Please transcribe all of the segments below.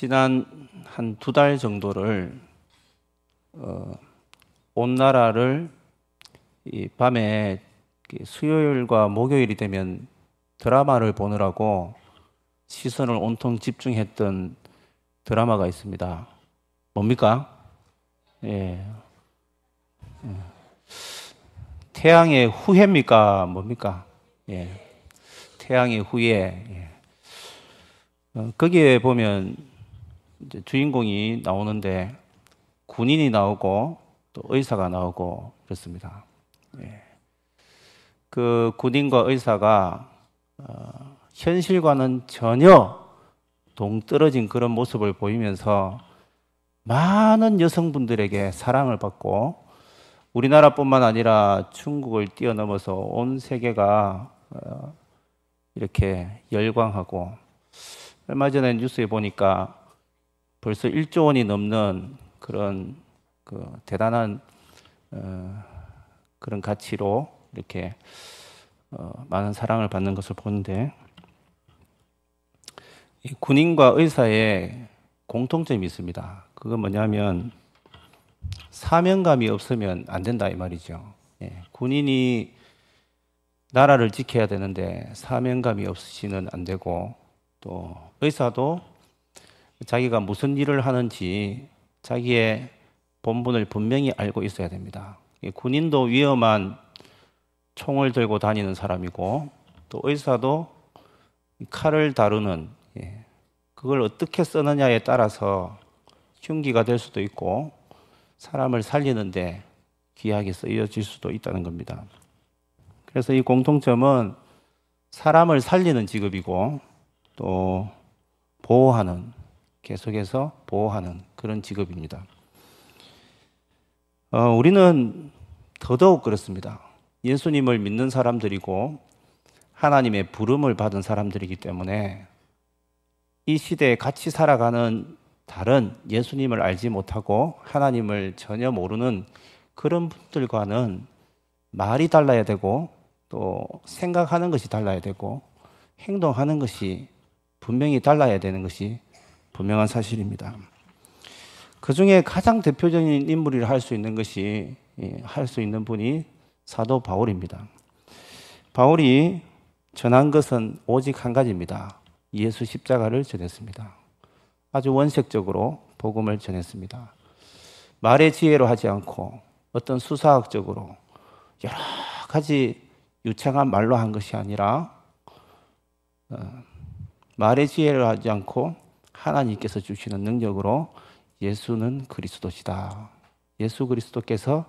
지난 한 2달 정도를 온 나라를 이 밤에 수요일과 목요일이 되면 드라마를 보느라고 시선을 온통 집중했던 드라마가 있습니다. 뭡니까? 예. 태양의 후예입니까? 뭡니까? 예. 태양의 후예. 예. 거기에 보면 이제 주인공이 나오는데 군인이 나오고 또 의사가 나오고 그렇습니다. 예. 그 군인과 의사가 현실과는 전혀 동떨어진 그런 모습을 보이면서 많은 여성분들에게 사랑을 받고 우리나라뿐만 아니라 중국을 뛰어넘어서 온 세계가 이렇게 열광하고, 얼마 전에 뉴스에 보니까 벌써 1조 원이 넘는 그런 대단한 그런 가치로 이렇게 많은 사랑을 받는 것을 보는데, 이 군인과 의사의 공통점이 있습니다. 그건 뭐냐면 사명감이 없으면 안 된다 이 말이죠. 예, 군인이 나라를 지켜야 되는데 사명감이 없으시면 안 되고, 또 의사도 자기가 무슨 일을 하는지 자기의 본분을 분명히 알고 있어야 됩니다. 군인도 위험한 총을 들고 다니는 사람이고, 또 의사도 칼을 다루는, 그걸 어떻게 쓰느냐에 따라서 흉기가 될 수도 있고 사람을 살리는데 귀하게 쓰여질 수도 있다는 겁니다. 그래서 이 공통점은 사람을 살리는 직업이고 또 보호하는, 계속해서 보호하는 그런 직업입니다. 우리는 더더욱 그렇습니다. 예수님을 믿는 사람들이고 하나님의 부름을 받은 사람들이기 때문에 이 시대에 같이 살아가는 다른 예수님을 알지 못하고 하나님을 전혀 모르는 그런 분들과는 말이 달라야 되고 또 생각하는 것이 달라야 되고 행동하는 것이 분명히 달라야 되는 것이 분명한 사실입니다. 그 중에 가장 대표적인 인물이라 할 수 있는 것이, 할 수 있는 분이 사도 바울입니다. 바울이 전한 것은 오직 한 가지입니다. 예수 십자가를 전했습니다. 아주 원색적으로 복음을 전했습니다. 말의 지혜로 하지 않고 어떤 수사학적으로 여러 가지 유창한 말로 한 것이 아니라 말의 지혜로 하지 않고 하나님께서 주시는 능력으로 예수는 그리스도시다. 예수 그리스도께서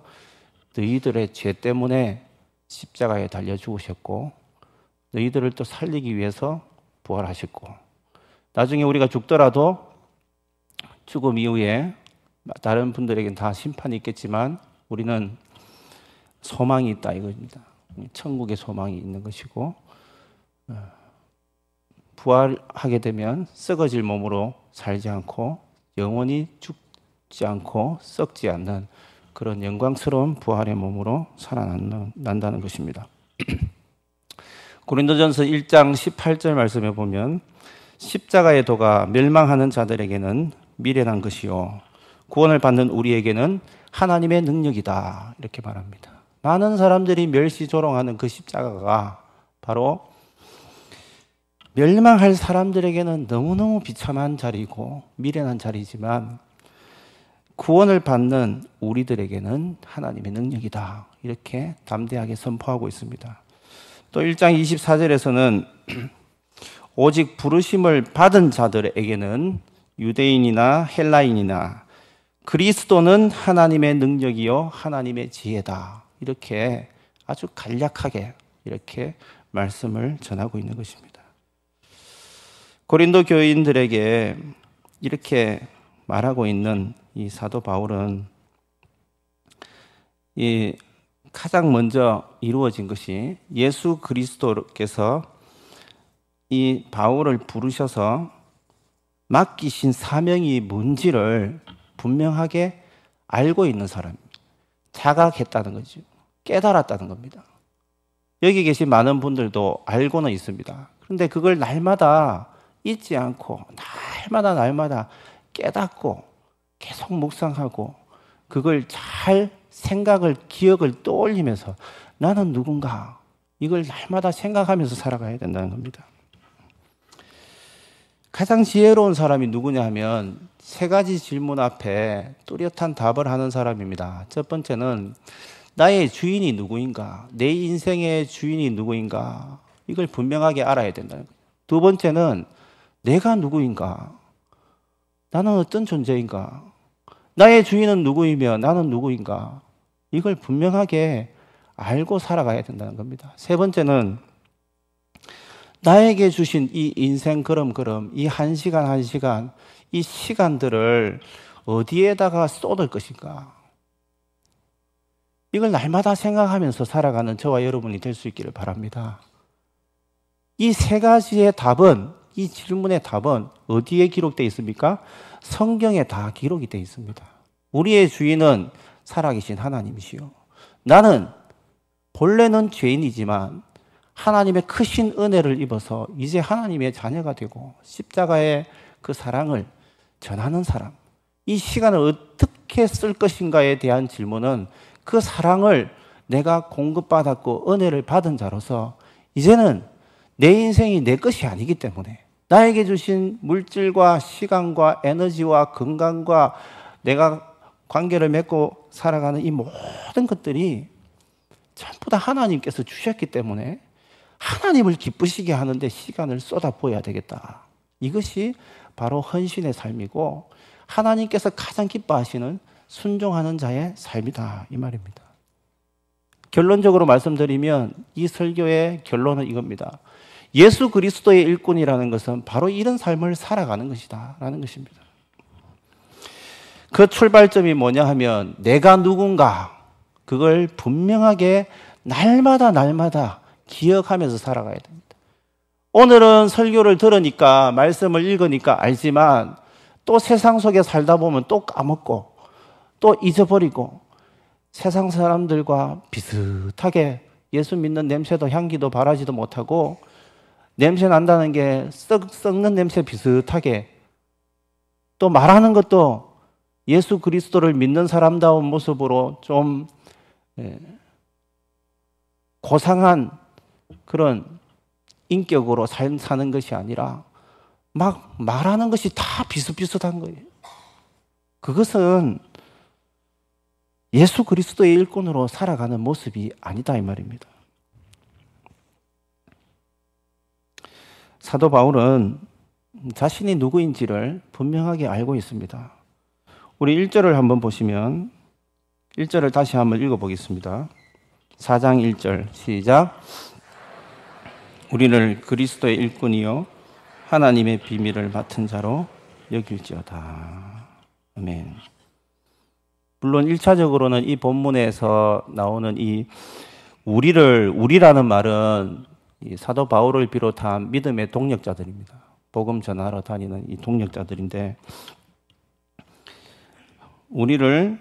너희들의 죄 때문에 십자가에 달려 죽으셨고 너희들을 또 살리기 위해서 부활하셨고, 나중에 우리가 죽더라도 죽음 이후에 다른 분들에게는 다 심판이 있겠지만 우리는 소망이 있다 이겁니다. 천국의 소망이 있는 것이고, 부활하게 되면 썩어질 몸으로 살지 않고 영원히 죽지 않고 썩지 않는 그런 영광스러운 부활의 몸으로 살아난다는 것입니다. 고린도전서 1장 18절 말씀에 보면 십자가의 도가 멸망하는 자들에게는 미련한 것이요 구원을 받는 우리에게는 하나님의 능력이다 이렇게 말합니다. 많은 사람들이 멸시조롱하는 그 십자가가 바로 멸망할 사람들에게는 너무너무 비참한 자리고 미련한 자리지만 구원을 받는 우리들에게는 하나님의 능력이다 이렇게 담대하게 선포하고 있습니다. 또 1장 24절에서는 오직 부르심을 받은 자들에게는 유대인이나 헬라인이나 그리스도는 하나님의 능력이요 하나님의 지혜다 이렇게 아주 간략하게 이렇게 말씀을 전하고 있는 것입니다. 고린도 교인들에게 이렇게 말하고 있는 이 사도 바울은 이 가장 먼저 이루어진 것이 예수 그리스도께서 이 바울을 부르셔서 맡기신 사명이 뭔지를 분명하게 알고 있는 사람입니다. 자각했다는 거죠. 깨달았다는 겁니다. 여기 계신 많은 분들도 알고는 있습니다. 그런데 그걸 날마다 잊지 않고 날마다 깨닫고 계속 묵상하고 그걸 잘 생각을, 기억을 떠올리면서 나는 누군가, 이걸 날마다 생각하면서 살아가야 된다는 겁니다. 가장 지혜로운 사람이 누구냐 하면 세 가지 질문 앞에 뚜렷한 답을 하는 사람입니다. 첫 번째는 나의 주인이 누구인가, 내 인생의 주인이 누구인가, 이걸 분명하게 알아야 된다는 거예요. 두 번째는 내가 누구인가, 나는 어떤 존재인가, 나의 주인은 누구이며 나는 누구인가, 이걸 분명하게 알고 살아가야 된다는 겁니다. 세 번째는 나에게 주신 이 인생 걸음걸음, 이 한 시간 한 시간, 이 시간들을 어디에다가 쏟을 것인가, 이걸 날마다 생각하면서 살아가는 저와 여러분이 될 수 있기를 바랍니다. 이 세 가지의 답은, 이 질문의 답은 어디에 기록되어 있습니까? 성경에 다 기록이 되어 있습니다. 우리의 주인은 살아계신 하나님이시요, 나는 본래는 죄인이지만 하나님의 크신 은혜를 입어서 이제 하나님의 자녀가 되고 십자가의 그 사랑을 전하는 사람, 이 시간을 어떻게 쓸 것인가에 대한 질문은 그 사랑을 내가 공급받았고 은혜를 받은 자로서 이제는 내 인생이 내 것이 아니기 때문에 나에게 주신 물질과 시간과 에너지와 건강과 내가 관계를 맺고 살아가는 이 모든 것들이 전부 다 하나님께서 주셨기 때문에 하나님을 기쁘시게 하는데 시간을 쏟아부어야 되겠다. 이것이 바로 헌신의 삶이고 하나님께서 가장 기뻐하시는 순종하는 자의 삶이다, 이 말입니다. 결론적으로 말씀드리면 이 설교의 결론은 이겁니다. 예수 그리스도의 일꾼이라는 것은 바로 이런 삶을 살아가는 것이다 라는 것입니다. 그 출발점이 뭐냐 하면 내가 누군가, 그걸 분명하게 날마다 기억하면서 살아가야 됩니다. 오늘은 설교를 들으니까, 말씀을 읽으니까 알지만 또 세상 속에 살다 보면 또 까먹고 또 잊어버리고 세상 사람들과 비슷하게 예수 믿는 냄새도 향기도 바라지도 못하고 냄새 난다는 게 썩는 냄새 비슷하게, 또 말하는 것도 예수 그리스도를 믿는 사람다운 모습으로 좀 고상한 그런 인격으로 사는 것이 아니라 막 말하는 것이 다 비슷비슷한 거예요. 그것은 예수 그리스도의 일꾼으로 살아가는 모습이 아니다, 이 말입니다. 사도 바울은 자신이 누구인지를 분명하게 알고 있습니다. 우리 1절을 한번 보시면 1절을 다시 한번 읽어보겠습니다. 4장 1절 시작. 우리를 그리스도의 일꾼이요 하나님의 비밀을 맡은 자로 여길지어다. 아멘. 물론 1차적으로는 이 본문에서 나오는 이 우리라는 말은 이 사도 바울을 비롯한 믿음의 동력자들입니다. 복음 전하러 다니는 이 동력자들인데, 우리를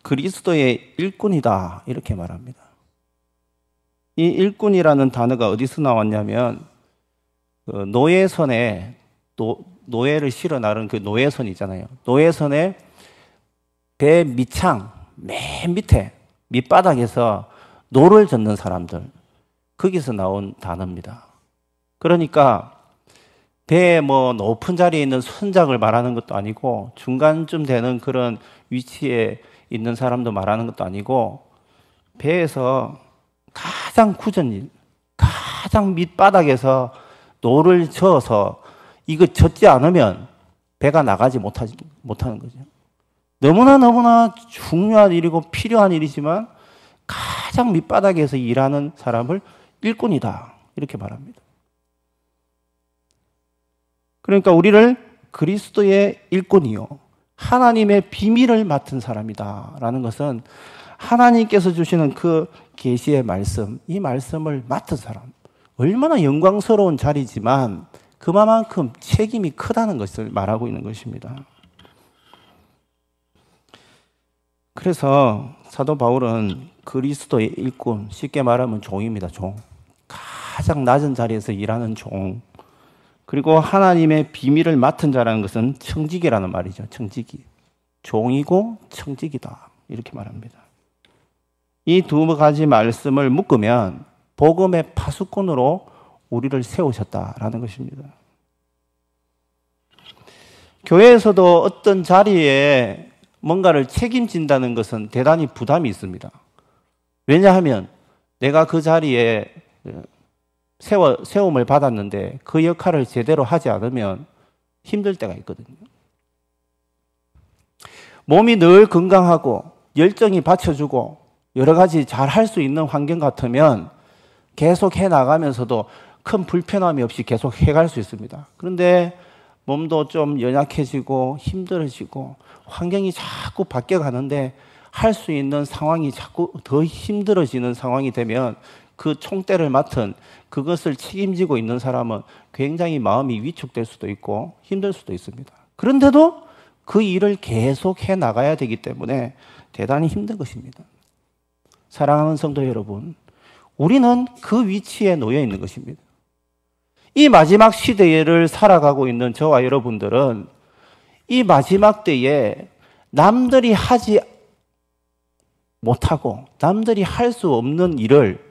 그리스도의 일꾼이다 이렇게 말합니다. 이 일꾼이라는 단어가 어디서 나왔냐면 노예선에 노예를 실어 나른 그 노예선 있잖아요. 노예선에 배 밑창 맨 밑에 밑바닥에서 노를 젓는 사람들, 거기서 나온 단어입니다. 그러니까 배에 뭐 높은 자리에 있는 선장을 말하는 것도 아니고 중간쯤 되는 그런 위치에 있는 사람도 말하는 것도 아니고 배에서 가장 굳은 가장 밑바닥에서 노를 저어서 이거 젓지 않으면 배가 나가지 못하는 거죠. 너무나 중요한 일이고 필요한 일이지만 가장 밑바닥에서 일하는 사람을 일꾼이다 이렇게 말합니다. 그러니까 우리를 그리스도의 일꾼이요 하나님의 비밀을 맡은 사람이다 라는 것은 하나님께서 주시는 그 계시의 말씀, 이 말씀을 맡은 사람, 얼마나 영광스러운 자리지만 그만큼 책임이 크다는 것을 말하고 있는 것입니다. 그래서 사도 바울은 그리스도의 일꾼, 쉽게 말하면 종입니다. 종. 가장 낮은 자리에서 일하는 종. 그리고 하나님의 비밀을 맡은 자라는 것은 청지기라는 말이죠. 청지기. 종이고 청지기다. 이렇게 말합니다. 이 두 가지 말씀을 묶으면 복음의 파수꾼으로 우리를 세우셨다라는 것입니다. 교회에서도 어떤 자리에 뭔가를 책임진다는 것은 대단히 부담이 있습니다. 왜냐하면 내가 그 자리에 세움을 받았는데 그 역할을 제대로 하지 않으면 힘들 때가 있거든요. 몸이 늘 건강하고 열정이 받쳐주고 여러 가지 잘 할 수 있는 환경 같으면 계속 해나가면서도 큰 불편함이 없이 계속 해갈 수 있습니다. 그런데 몸도 좀 연약해지고 힘들어지고 환경이 자꾸 바뀌어가는데 할 수 있는 상황이 자꾸 더 힘들어지는 상황이 되면 그 총대를 맡은 그것을 책임지고 있는 사람은 굉장히 마음이 위축될 수도 있고 힘들 수도 있습니다. 그런데도 그 일을 계속 해 나가야 되기 때문에 대단히 힘든 것입니다. 사랑하는 성도 여러분, 우리는 그 위치에 놓여 있는 것입니다. 이 마지막 시대를 살아가고 있는 저와 여러분들은 이 마지막 때에 남들이 하지 못하고 남들이 할 수 없는 일을,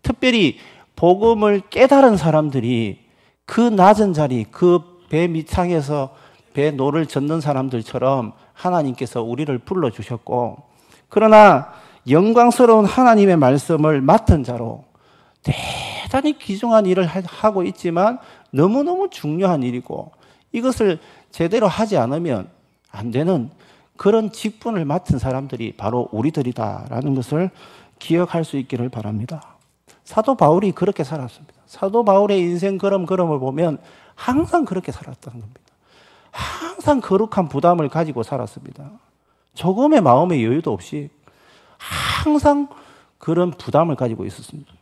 특별히 복음을 깨달은 사람들이 그 낮은 자리, 그 배 밑창에서 배 노를 젓는 사람들처럼 하나님께서 우리를 불러주셨고, 그러나 영광스러운 하나님의 말씀을 맡은 자로 대단히 귀중한 일을 하고 있지만 너무너무 중요한 일이고 이것을 제대로 하지 않으면 안 되는 그런 직분을 맡은 사람들이 바로 우리들이다라는 것을 기억할 수 있기를 바랍니다. 사도 바울이 그렇게 살았습니다. 사도 바울의 인생 걸음을 보면 항상 그렇게 살았다는 겁니다. 항상 거룩한 부담을 가지고 살았습니다. 조금의 마음의 여유도 없이 항상 그런 부담을 가지고 있었습니다.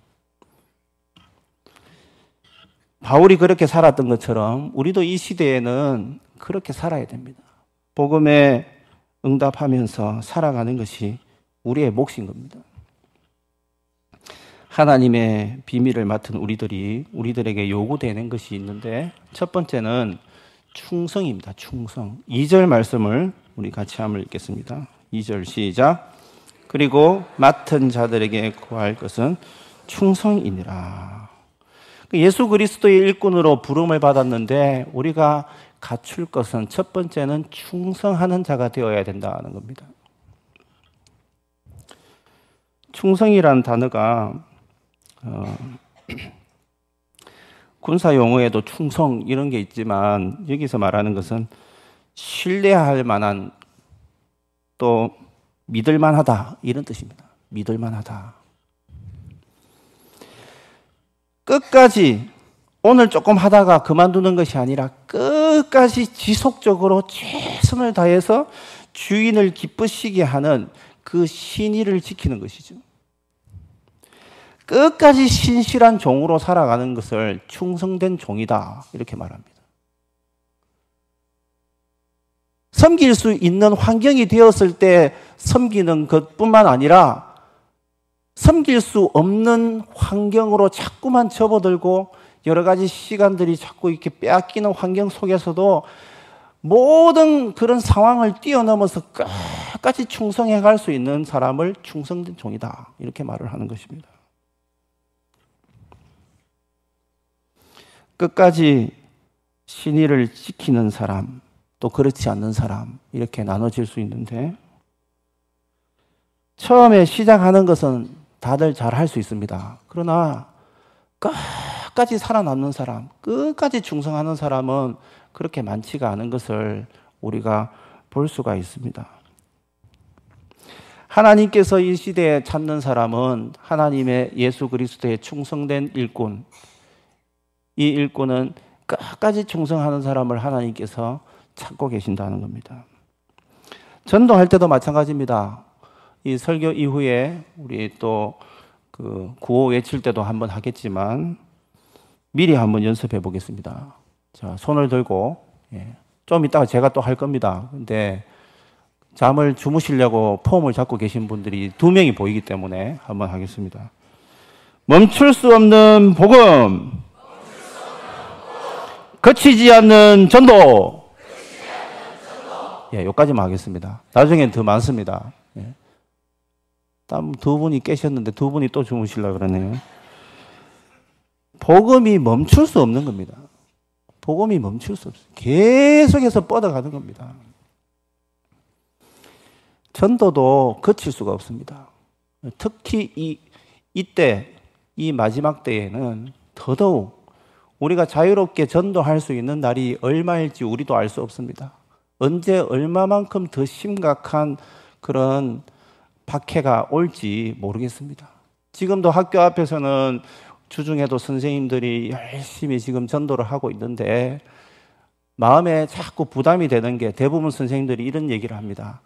바울이 그렇게 살았던 것처럼 우리도 이 시대에는 그렇게 살아야 됩니다. 복음에 응답하면서 살아가는 것이 우리의 몫인 겁니다. 하나님의 비밀을 맡은 우리들에게 요구되는 것이 있는데, 첫 번째는 충성입니다. 충성. 2절 말씀을 우리 같이 한번 읽겠습니다. 2절 시작. 그리고 맡은 자들에게 구할 것은 충성이니라. 예수 그리스도의 일꾼으로 부름을 받았는데 우리가 갖출 것은 첫 번째는 충성하는 자가 되어야 된다는 겁니다. 충성이라는 단어가 군사 용어에도 충성 이런 게 있지만 여기서 말하는 것은 신뢰할 만한, 또 믿을 만하다 이런 뜻입니다. 믿을 만하다. 끝까지 오늘 조금 하다가 그만두는 것이 아니라 끝까지 지속적으로 최선을 다해서 주인을 기쁘시게 하는 그 신의를 지키는 것이죠. 끝까지 신실한 종으로 살아가는 것을 충성된 종이다 이렇게 말합니다. 섬길 수 있는 환경이 되었을 때 섬기는 것뿐만 아니라 섬길 수 없는 환경으로 자꾸만 접어들고 여러 가지 시간들이 자꾸 이렇게 빼앗기는 환경 속에서도 모든 그런 상황을 뛰어넘어서 끝까지 충성해 갈 수 있는 사람을 충성된 종이다 이렇게 말을 하는 것입니다. 끝까지 신의를 지키는 사람, 또 그렇지 않는 사람 이렇게 나눠질 수 있는데, 처음에 시작하는 것은 다들 잘 할 수 있습니다. 그러나 끝까지 살아남는 사람, 끝까지 충성하는 사람은 그렇게 많지가 않은 것을 우리가 볼 수가 있습니다. 하나님께서 이 시대에 찾는 사람은 하나님의 예수 그리스도의 충성된 일꾼, 이 일꾼은 끝까지 충성하는 사람을 하나님께서 찾고 계신다는 겁니다. 전도할 때도 마찬가지입니다. 이 설교 이후에 우리 또 그 구호 외칠 때도 한번 하겠지만 미리 한번 연습해 보겠습니다. 자, 손을 들고, 좀 이따가 제가 또 할 겁니다. 근데 잠을 주무시려고 폼을 잡고 계신 분들이 2명이 보이기 때문에 한번 하겠습니다. 멈출 수 없는 복음, 거치지 않는 전도. 예, 여기까지만 하겠습니다. 나중엔 더 많습니다. 예. 두 분이 깨셨는데 두 분이 또 주무시려고 그러네요. 복음이 멈출 수 없는 겁니다. 복음이 멈출 수 없어요. 계속해서 뻗어가는 겁니다. 전도도 거칠 수가 없습니다. 특히 이때, 이 마지막 때에는 더더욱 우리가 자유롭게 전도할 수 있는 날이 얼마일지 우리도 알 수 없습니다. 언제 얼마만큼 더 심각한 그런 박해가 올지 모르겠습니다. 지금도 학교 앞에서는 주중에도 선생님들이 열심히 지금 전도를 하고 있는데 마음에 자꾸 부담이 되는 게 대부분 선생님들이 이런 얘기를 합니다.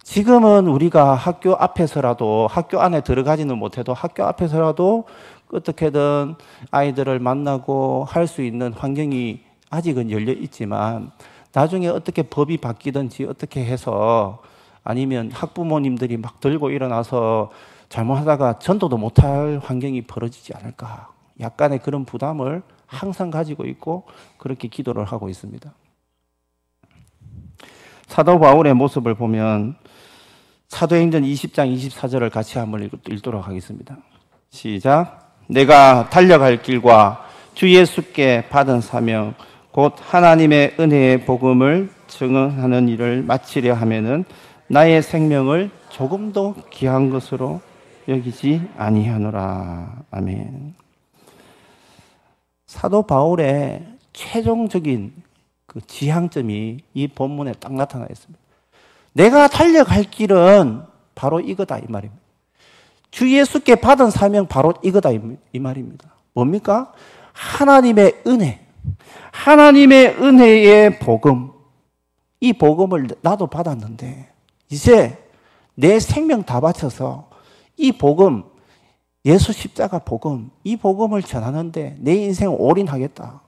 지금은 우리가 학교 앞에서라도, 학교 안에 들어가지는 못해도 학교 앞에서라도 어떻게든 아이들을 만나고 할 수 있는 환경이 아직은 열려 있지만 나중에 어떻게 법이 바뀌든지 어떻게 해서 아니면 학부모님들이 막 들고 일어나서 잘못하다가 전도도 못할 환경이 벌어지지 않을까. 약간의 그런 부담을 항상 가지고 있고 그렇게 기도를 하고 있습니다. 사도 바울의 모습을 보면 사도행전 20장 24절을 같이 한번 읽도록 하겠습니다. 시작. 내가 달려갈 길과 주 예수께 받은 사명 곧 하나님의 은혜의 복음을 증언하는 일을 마치려 하면은 나의 생명을 조금도 귀한 것으로 여기지 아니하노라. 아멘. 사도 바울의 최종적인 그 지향점이 이 본문에 딱 나타나 있습니다. 내가 달려갈 길은 바로 이거다 이 말입니다. 주 예수께 받은 사명 바로 이거다 이 말입니다. 뭡니까? 하나님의 은혜, 하나님의 은혜의 복음. 이 복음을 나도 받았는데 이제 내 생명 다 바쳐서 이 복음, 예수 십자가 복음, 이 복음을 전하는데 내 인생을 올인하겠다.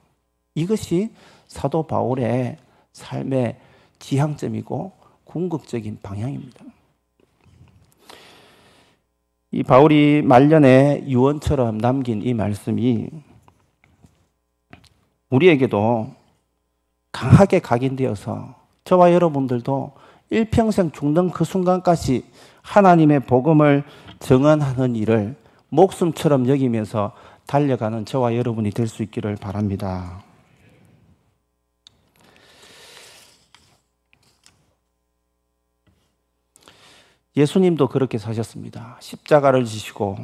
이것이 사도 바울의 삶의 지향점이고 궁극적인 방향입니다. 이 바울이 말년에 유언처럼 남긴 이 말씀이 우리에게도 강하게 각인되어서 저와 여러분들도 일평생 죽는 그 순간까지 하나님의 복음을 증언하는 일을 목숨처럼 여기면서 달려가는 저와 여러분이 될 수 있기를 바랍니다. 예수님도 그렇게 사셨습니다. 십자가를 지시고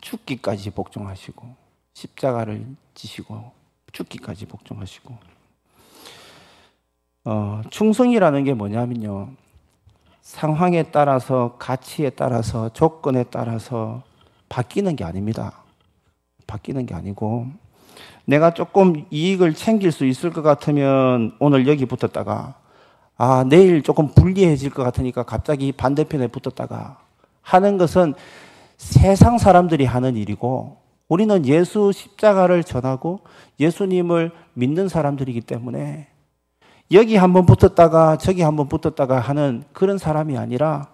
죽기까지 복종하시고 십자가를 지시고 죽기까지 복종하시고 충성이라는 게 뭐냐면요. 상황에 따라서 가치에 따라서 조건에 따라서 바뀌는 게 아닙니다. 바뀌는 게 아니고 내가 조금 이익을 챙길 수 있을 것 같으면 오늘 여기 붙었다가 내일 조금 불리해질 것 같으니까 갑자기 반대편에 붙었다가 하는 것은 세상 사람들이 하는 일이고 우리는 예수 십자가를 전하고 예수님을 믿는 사람들이기 때문에 여기 한번 붙었다가 저기 한번 붙었다가 하는 그런 사람이 아니라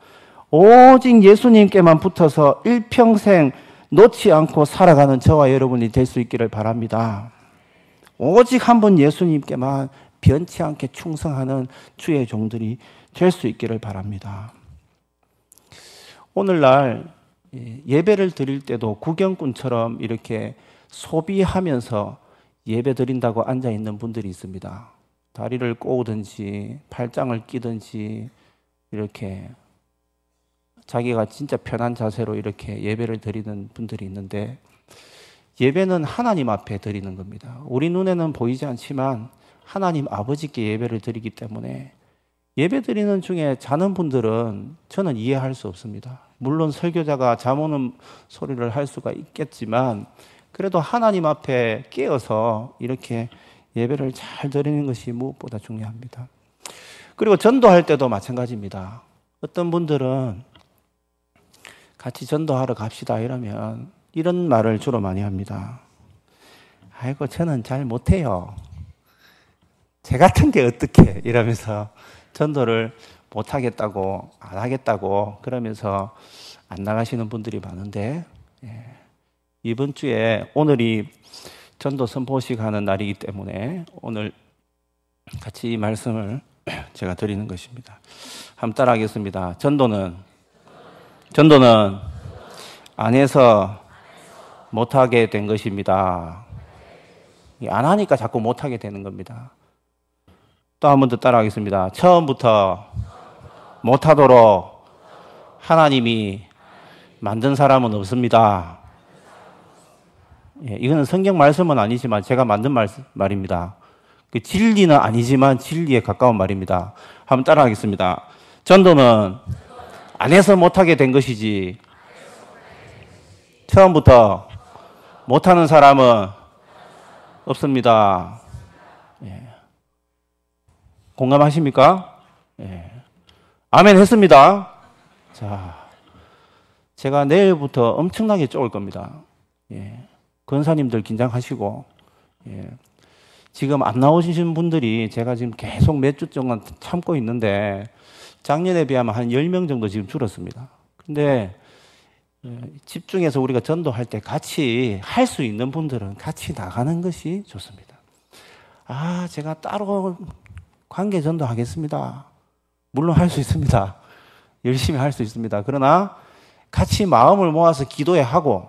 오직 예수님께만 붙어서 일평생 놓지 않고 살아가는 저와 여러분이 될 수 있기를 바랍니다. 오직 한 번 예수님께만 변치 않게 충성하는 주의 종들이 될 수 있기를 바랍니다. 오늘날 예배를 드릴 때도 구경꾼처럼 이렇게 소비하면서 예배 드린다고 앉아 있는 분들이 있습니다. 다리를 꼬우든지 팔짱을 끼든지 이렇게 자기가 진짜 편한 자세로 이렇게 예배를 드리는 분들이 있는데 예배는 하나님 앞에 드리는 겁니다. 우리 눈에는 보이지 않지만 하나님 아버지께 예배를 드리기 때문에 예배 드리는 중에 자는 분들은 저는 이해할 수 없습니다. 물론 설교자가 잠 오는 소리를 할 수가 있겠지만 그래도 하나님 앞에 깨어서 이렇게 예배를 잘 드리는 것이 무엇보다 중요합니다. 그리고 전도할 때도 마찬가지입니다. 어떤 분들은 같이 전도하러 갑시다 이러면 이런 말을 주로 많이 합니다. 아이고 저는 잘 못해요. 제 같은 게 어떻게 이러면서 전도를 못하겠다고 안 하겠다고 그러면서 안 나가시는 분들이 많은데 이번 주에 오늘이 전도 선포식 하는 날이기 때문에 오늘 같이 이 말씀을 제가 드리는 것입니다. 한번 따라하겠습니다. 전도는 안에서 못하게 된 것입니다. 안 하니까 자꾸 못하게 되는 겁니다. 또 한 번 더 따라하겠습니다. 처음부터 못하도록 하나님이 만든 사람은 없습니다. 예, 이거는 성경 말씀은 아니지만 제가 만든 말입니다. 그 진리는 아니지만 진리에 가까운 말입니다. 한번 따라하겠습니다. 전도는 안에서 못하게 된 것이지 처음부터 못하는 사람은 없습니다. 예. 공감하십니까? 예. 아멘 했습니다. 자, 제가 내일부터 엄청나게 쫄을 겁니다. 예. 권사님들 긴장하시고, 예. 지금 안 나오신 분들이 제가 지금 계속 몇 주 동안 참고 있는데 작년에 비하면 한 10명 정도 지금 줄었습니다. 근데 집중해서 우리가 전도할 때 같이 할 수 있는 분들은 같이 나가는 것이 좋습니다. 아, 제가 따로 관계 전도하겠습니다. 물론 할 수 있습니다. 열심히 할 수 있습니다. 그러나 같이 마음을 모아서 기도해 하고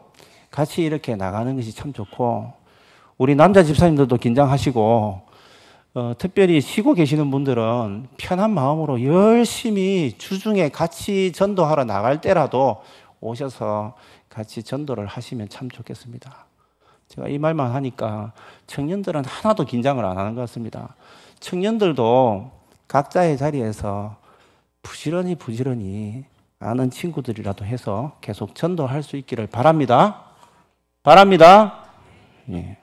같이 이렇게 나가는 것이 참 좋고, 우리 남자 집사님들도 긴장하시고 특별히 쉬고 계시는 분들은 편한 마음으로 열심히 주중에 같이 전도하러 나갈 때라도 오셔서 같이 전도를 하시면 참 좋겠습니다. 제가 이 말만 하니까 청년들은 하나도 긴장을 안 하는 것 같습니다. 청년들도 각자의 자리에서 부지런히 아는 친구들이라도 해서 계속 전도할 수 있기를 바랍니다. 예.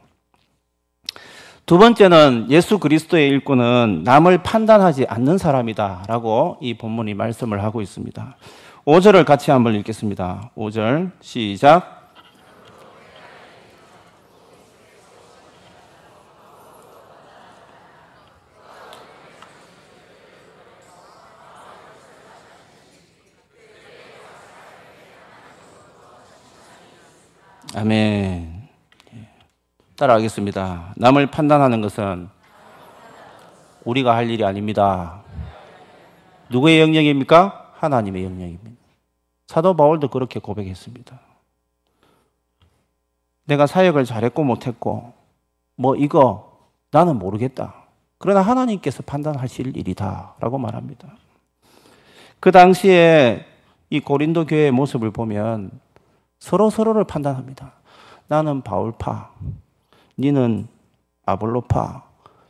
두 번째는 예수 그리스도의 일꾼은 남을 판단하지 않는 사람이다 라고 이 본문이 말씀을 하고 있습니다. 5절을 같이 한번 읽겠습니다. 5절 시작. 아멘. 따라하겠습니다. 남을 판단하는 것은 우리가 할 일이 아닙니다. 누구의 영역입니까? 하나님의 영역입니다. 사도 바울도 그렇게 고백했습니다. 내가 사역을 잘했고 못했고 이거 나는 모르겠다. 그러나 하나님께서 판단하실 일이다 라고 말합니다. 그 당시에 이 고린도 교회의 모습을 보면 서로를 판단합니다. 나는 바울파, 니는 아볼로파,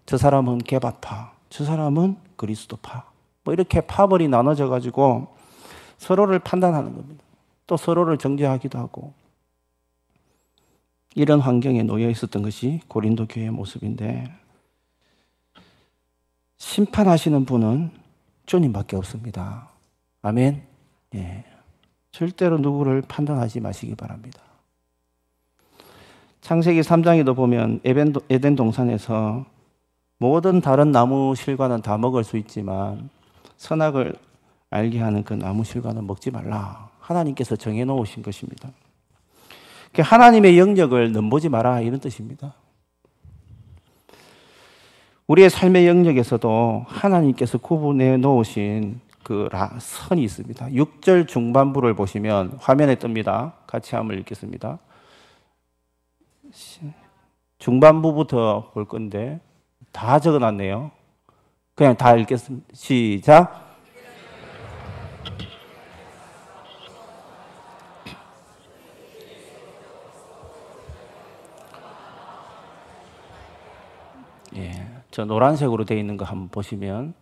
저 사람은 게바파, 저 사람은 그리스도파, 이렇게 파벌이 나눠져 가지고 서로를 판단하는 겁니다. 또 서로를 정죄하기도 하고, 이런 환경에 놓여 있었던 것이 고린도 교회의 모습인데, 심판하시는 분은 주님밖에 없습니다. 아멘. 예. 절대로 누구를 판단하지 마시기 바랍니다. 창세기 3장에도 보면 에덴 동산에서 모든 다른 나무 실과는 다 먹을 수 있지만 선악을 알게 하는 그 나무 실과는 먹지 말라. 하나님께서 정해놓으신 것입니다. 하나님의 영역을 넘보지 마라 이런 뜻입니다. 우리의 삶의 영역에서도 하나님께서 구분해 놓으신 그 선이 있습니다. 6절 중반부를 보시면 화면에 뜹니다. 같이 한번 읽겠습니다. 중반부부터 볼 건데 다 적어놨네요. 그냥 다 읽겠습니다. 시작. 예, 저 노란색으로 되어 있는 거 한번 보시면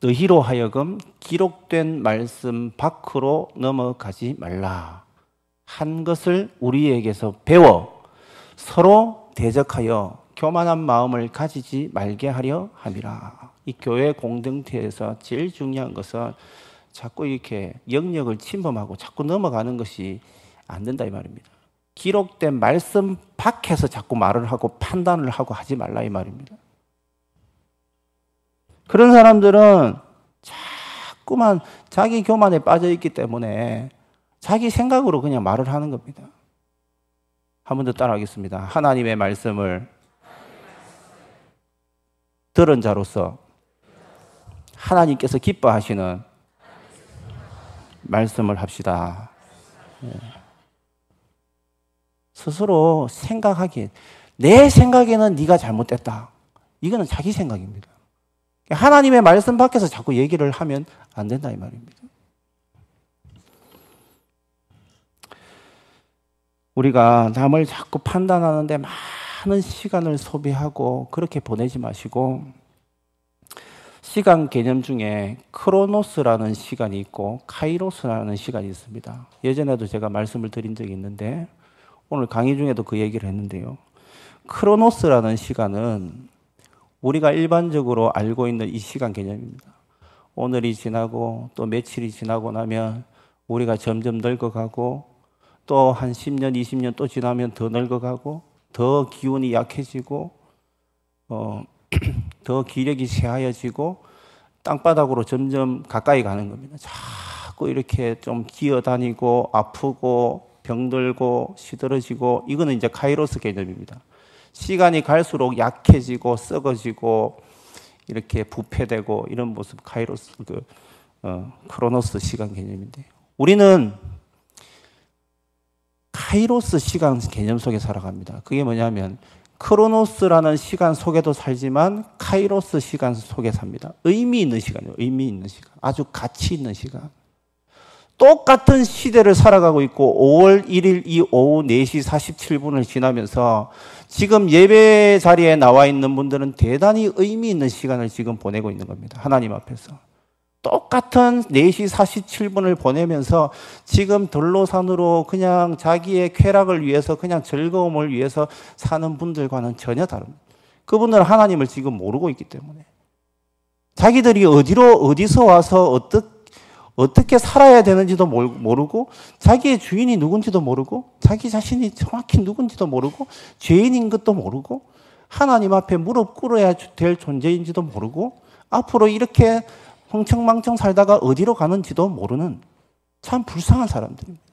너희로 하여금 기록된 말씀 밖으로 넘어가지 말라. 한 것을 우리에게서 배워 서로 대적하여 교만한 마음을 가지지 말게 하려 함이라. 이 교회 공동체에서 제일 중요한 것은 자꾸 이렇게 영역을 침범하고 자꾸 넘어가는 것이 안 된다 이 말입니다. 기록된 말씀 밖에서 자꾸 말을 하고 판단을 하고 하지 말라 이 말입니다. 그런 사람들은 자꾸만 자기 교만에 빠져 있기 때문에 자기 생각으로 그냥 말을 하는 겁니다. 한 번 더 따라하겠습니다. 하나님의 말씀을 들은 자로서 하나님께서 기뻐하시는 말씀을 합시다. 스스로 생각하기에 내 생각에는 네가 잘못됐다. 이거는 자기 생각입니다. 하나님의 말씀 밖에서 자꾸 얘기를 하면 안 된다 이 말입니다. 우리가 남을 자꾸 판단하는데 많은 시간을 소비하고 그렇게 보내지 마시고 시간 개념 중에 크로노스라는 시간이 있고 카이로스라는 시간이 있습니다. 예전에도 제가 말씀을 드린 적이 있는데 오늘 강의 중에도 그 얘기를 했는데요. 크로노스라는 시간은 우리가 일반적으로 알고 있는 이 시간 개념입니다. 오늘이 지나고 또 며칠이 지나고 나면 우리가 점점 늙어가고 또 한 10년, 20년 또 지나면 더 늙어가고 더 기운이 약해지고 더 기력이 쇠하여지고 땅바닥으로 점점 가까이 가는 겁니다. 자꾸 이렇게 좀 기어다니고 아프고 병들고 시들어지고 이거는 이제 카이로스 개념입니다. 시간이 갈수록 약해지고 썩어지고 이렇게 부패되고 이런 모습 카이로스 크로노스 시간 개념인데 우리는 카이로스 시간 개념 속에 살아갑니다. 그게 뭐냐면 크로노스라는 시간 속에도 살지만 카이로스 시간 속에 삽니다. 의미 있는 시간이에요. 의미 있는 시간. 아주 가치 있는 시간. 똑같은 시대를 살아가고 있고 5월 1일 이 오후 4시 47분을 지나면서 지금 예배 자리에 나와 있는 분들은 대단히 의미 있는 시간을 지금 보내고 있는 겁니다. 하나님 앞에서. 똑같은 4시 47분을 보내면서 지금 돌로산으로 그냥 자기의 쾌락을 위해서 그냥 즐거움을 위해서 사는 분들과는 전혀 다릅니다. 그분들은 하나님을 지금 모르고 있기 때문에 자기들이 어디서 와서 어떻게 살아야 되는지도 모르고 자기의 주인이 누군지도 모르고 자기 자신이 정확히 누군지도 모르고 죄인인 것도 모르고 하나님 앞에 무릎 꿇어야 될 존재인지도 모르고 앞으로 이렇게 흥청망청 살다가 어디로 가는지도 모르는 참 불쌍한 사람들입니다.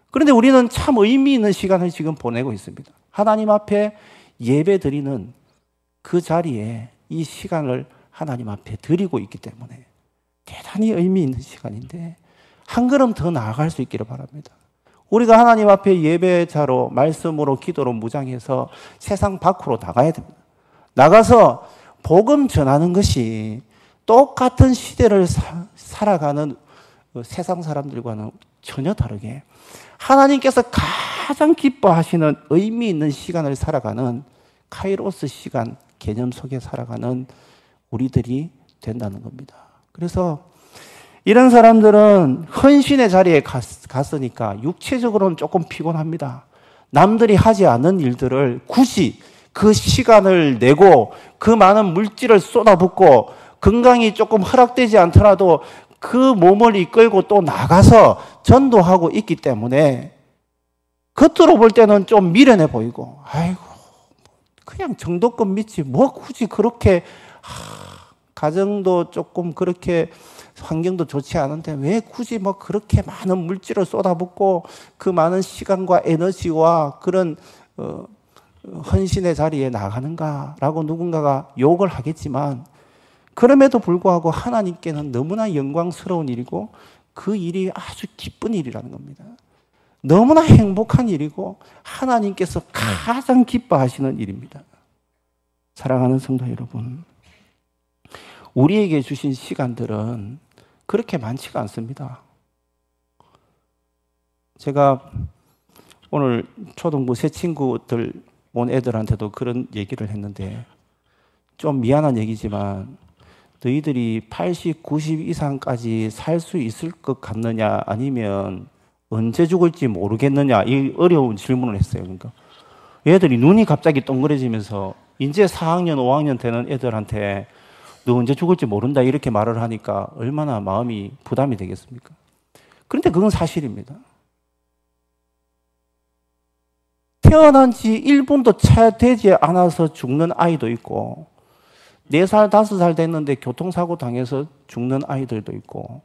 그런데 우리는 참 의미 있는 시간을 지금 보내고 있습니다. 하나님 앞에 예배 드리는 그 자리에 이 시간을 하나님 앞에 드리고 있기 때문에 대단히 의미 있는 시간인데 한 걸음 더 나아갈 수 있기를 바랍니다. 우리가 하나님 앞에 예배자로 말씀으로 기도로 무장해서 세상 밖으로 나가야 됩니다. 나가서 복음 전하는 것이 똑같은 시대를 살아가는 세상 사람들과는 전혀 다르게 하나님께서 가장 기뻐하시는 의미 있는 시간을 살아가는 카이로스 시간 개념 속에 살아가는 우리들이 된다는 겁니다. 그래서 이런 사람들은 헌신의 자리에 갔으니까 육체적으로는 조금 피곤합니다. 남들이 하지 않는 일들을 굳이 그 시간을 내고 그 많은 물질을 쏟아붓고 건강이 조금 허락되지 않더라도 그 몸을 이끌고 또 나가서 전도하고 있기 때문에 겉으로 볼 때는 좀 미련해 보이고 아이고 그냥 정도껏 믿지 뭐 굳이 그렇게 가정도 조금 그렇게 환경도 좋지 않은데 왜 굳이 뭐 그렇게 많은 물질을 쏟아붓고 그 많은 시간과 에너지와 그런 헌신의 자리에 나가는가라고 누군가가 욕을 하겠지만 그럼에도 불구하고 하나님께는 너무나 영광스러운 일이고 그 일이 아주 기쁜 일이라는 겁니다. 너무나 행복한 일이고 하나님께서 가장 기뻐하시는 일입니다. 사랑하는 성도 여러분, 우리에게 주신 시간들은 그렇게 많지가 않습니다. 제가 오늘 초등부 새 친구들 온 애들한테도 그런 얘기를 했는데 좀 미안한 얘기지만 너희들이 80, 90 이상까지 살 수 있을 것 같느냐 아니면 언제 죽을지 모르겠느냐 이 어려운 질문을 했어요. 그러니까 애들이 눈이 갑자기 동그래지면서 이제 4학년, 5학년 되는 애들한테 너 언제 죽을지 모른다 이렇게 말을 하니까 얼마나 마음이 부담이 되겠습니까? 그런데 그건 사실입니다. 태어난 지 1분도 채 되지 않아서 죽는 아이도 있고 4살, 5살 됐는데 교통사고 당해서 죽는 아이들도 있고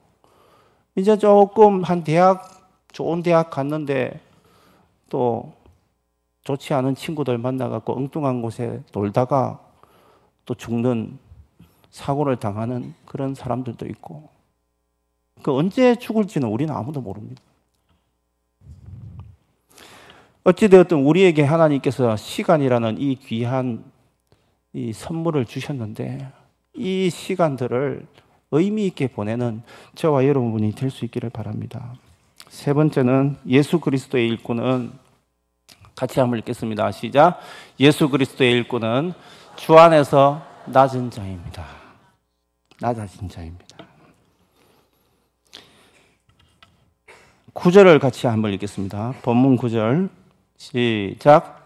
이제 조금 한 대학, 좋은 대학 갔는데 또 좋지 않은 친구들 만나갖고 엉뚱한 곳에 놀다가 또 죽는 사고를 당하는 그런 사람들도 있고, 그 언제 죽을지는 우리는 아무도 모릅니다. 어찌되었든 우리에게 하나님께서 시간이라는 이 귀한 이 선물을 주셨는데, 이 시간들을 의미 있게 보내는 저와 여러분이 될 수 있기를 바랍니다. 세 번째는 예수 그리스도의 일꾼은, 같이 한번 읽겠습니다. 시작. 예수 그리스도의 일꾼은 주 안에서 낮은 자입니다. 낮아진 자입니다. 9절을 같이 한번 읽겠습니다. 본문 9절 시작.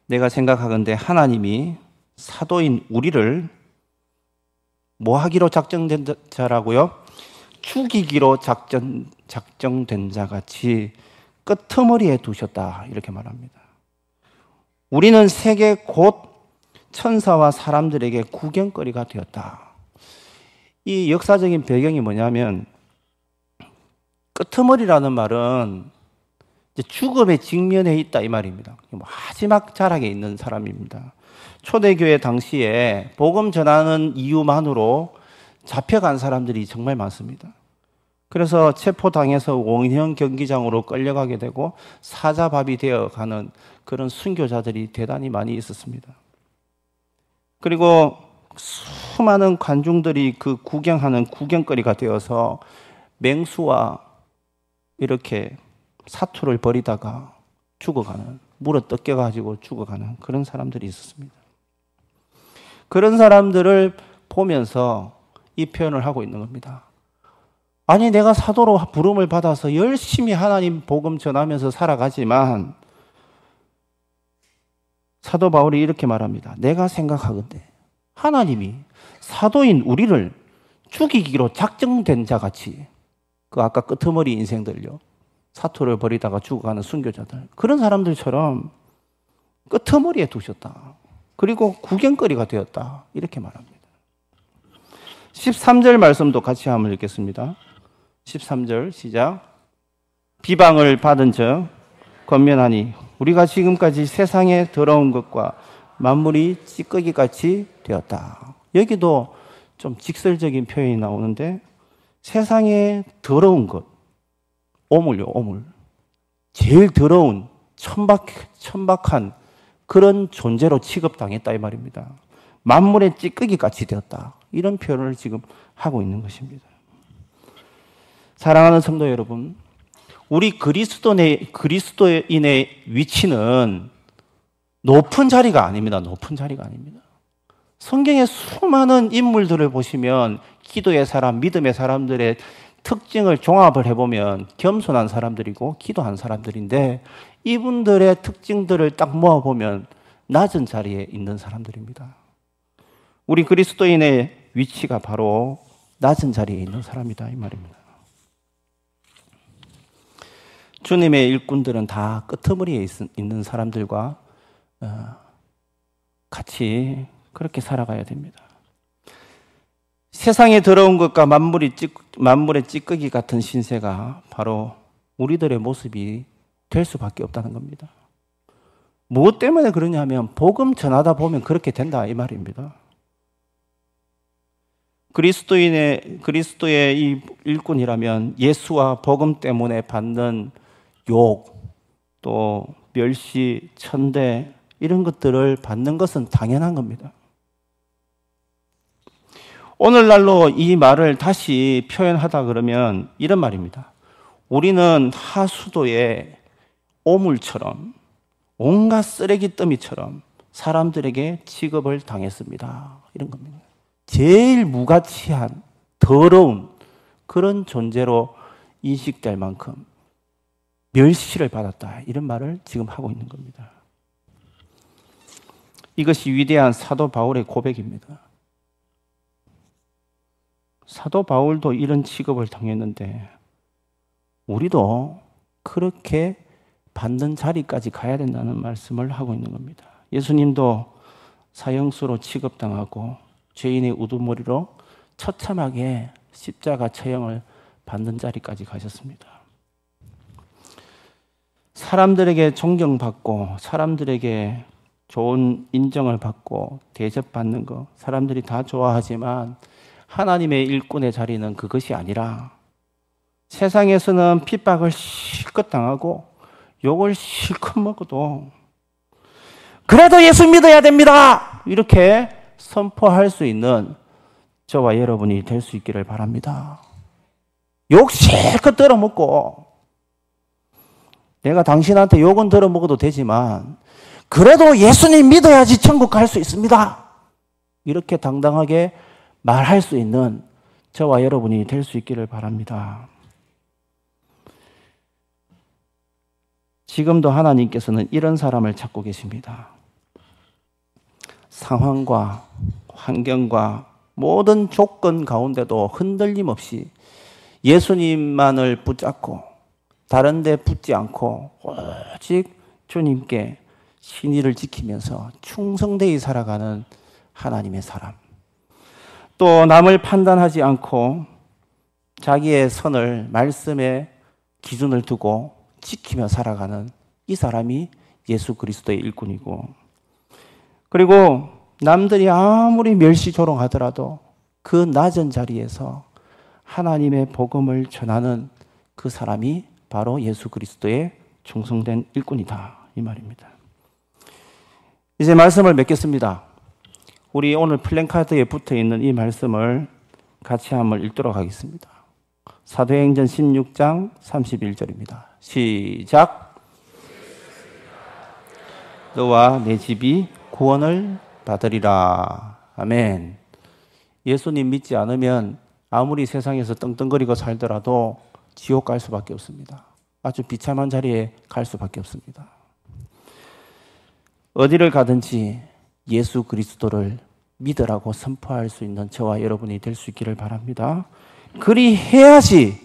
내가 생각하건대 하나님이 사도인 우리를 뭐 하기로 작정된 자라고요? 죽이기로 작정된 자같이 끄트머리에 두셨다, 이렇게 말합니다. 우리는 세계 곧 천사와 사람들에게 구경거리가 되었다. 이 역사적인 배경이 뭐냐면, 끄트머리라는 말은 이제 죽음에 직면해 있다, 이 말입니다. 마지막 자락에 있는 사람입니다. 초대교회 당시에 복음 전하는 이유만으로 잡혀간 사람들이 정말 많습니다. 그래서 체포당해서 원형 경기장으로 끌려가게 되고 사자밥이 되어가는 그런 순교자들이 대단히 많이 있었습니다. 그리고 수많은 관중들이 그 구경하는 구경거리가 되어서 맹수와 이렇게 사투를 벌이다가 죽어가는, 물어 뜯겨가지고 죽어가는 그런 사람들이 있었습니다. 그런 사람들을 보면서 이 표현을 하고 있는 겁니다. 아니, 내가 사도로 부름을 받아서 열심히 하나님 복음 전하면서 살아가지만, 사도 바울이 이렇게 말합니다. 내가 생각하건대 하나님이 사도인 우리를 죽이기로 작정된 자같이, 그 아까 끄트머리 인생들요, 사투를 벌이다가 죽어가는 순교자들, 그런 사람들처럼 끄트머리에 두셨다. 그리고 구경거리가 되었다, 이렇게 말합니다. 13절 말씀도 같이 한번 읽겠습니다. 13절 시작. 비방을 받은 적 권면하니 우리가 지금까지 세상에 더러운 것과 만물이 찌꺼기같이 되었다. 여기도 좀 직설적인 표현이 나오는데, 세상에 더러운 것, 오물요, 오물. 제일 더러운 천박한 그런 존재로 취급당했다, 이 말입니다. 만물의 찌꺼기같이 되었다, 이런 표현을 지금 하고 있는 것입니다. 사랑하는 성도 여러분, 우리 그리스도인의 위치는 높은 자리가 아닙니다. 높은 자리가 아닙니다. 성경의 수많은 인물들을 보시면 기도의 사람, 믿음의 사람들의 특징을 종합을 해보면 겸손한 사람들이고 기도한 사람들인데, 이분들의 특징들을 딱 모아보면 낮은 자리에 있는 사람들입니다. 우리 그리스도인의 위치가 바로 낮은 자리에 있는 사람이다, 이 말입니다. 주님의 일꾼들은 다 끄트머리에 있는 사람들과 같이 그렇게 살아가야 됩니다. 세상에 더러운 것과 만물의 찌꺼기 같은 신세가 바로 우리들의 모습이 될 수밖에 없다는 겁니다. 무엇 때문에 그러냐면 복음 전하다 보면 그렇게 된다, 이 말입니다. 그리스도의 이 일꾼이라면 예수와 복음 때문에 받는 욕, 또 멸시, 천대, 이런 것들을 받는 것은 당연한 겁니다. 오늘날로 이 말을 다시 표현하다 그러면 이런 말입니다. 우리는 하수도의 오물처럼, 온갖 쓰레기 더미처럼 사람들에게 취급을 당했습니다, 이런 겁니다. 제일 무가치한, 더러운 그런 존재로 인식될 만큼 멸시를 받았다, 이런 말을 지금 하고 있는 겁니다. 이것이 위대한 사도 바울의 고백입니다. 사도 바울도 이런 취급을 당했는데 우리도 그렇게 받는 자리까지 가야 된다는 말씀을 하고 있는 겁니다. 예수님도 사형수로 취급당하고 죄인의 우두머리로 처참하게 십자가 처형을 받는 자리까지 가셨습니다. 사람들에게 존경받고 사람들에게 좋은 인정을 받고 대접받는 거 사람들이 다 좋아하지만 하나님의 일꾼의 자리는 그것이 아니라 세상에서는 핍박을 실컷 당하고 욕을 실컷 먹어도 그래도 예수 믿어야 됩니다! 이렇게 선포할 수 있는 저와 여러분이 될 수 있기를 바랍니다. 욕 실컷 들어먹고 내가 당신한테 욕은 들어먹어도 되지만 그래도 예수님 믿어야지 천국 갈 수 있습니다. 이렇게 당당하게 말할 수 있는 저와 여러분이 될 수 있기를 바랍니다. 지금도 하나님께서는 이런 사람을 찾고 계십니다. 상황과 환경과 모든 조건 가운데도 흔들림 없이 예수님만을 붙잡고 다른 데 붙지 않고 오직 주님께 신의를 지키면서 충성되이 살아가는 하나님의 사람. 또 남을 판단하지 않고 자기의 선을 말씀에 기준을 두고 지키며 살아가는 이 사람이 예수 그리스도의 일꾼이고, 그리고 남들이 아무리 멸시조롱하더라도 그 낮은 자리에서 하나님의 복음을 전하는 그 사람이 바로 예수 그리스도의 충성된 일꾼이다, 이 말입니다. 이제 말씀을 맺겠습니다. 우리 오늘 플랜카드에 붙어 있는 이 말씀을 같이 한번 읽도록 하겠습니다. 사도행전 16장 31절입니다. 시작. 너와 내 집이 구원을 받으리라. 아멘. 예수님 믿지 않으면 아무리 세상에서 떵떵거리고 살더라도 지옥 갈 수밖에 없습니다. 아주 비참한 자리에 갈 수밖에 없습니다. 어디를 가든지 예수 그리스도를 믿으라고 선포할 수 있는 저와 여러분이 될 수 있기를 바랍니다. 그리 해야지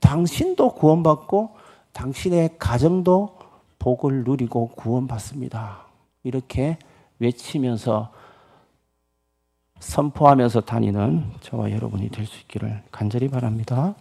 당신도 구원받고 당신의 가정도 복을 누리고 구원받습니다. 이렇게 외치면서 선포하면서 다니는 저와 여러분이 될 수 있기를 간절히 바랍니다.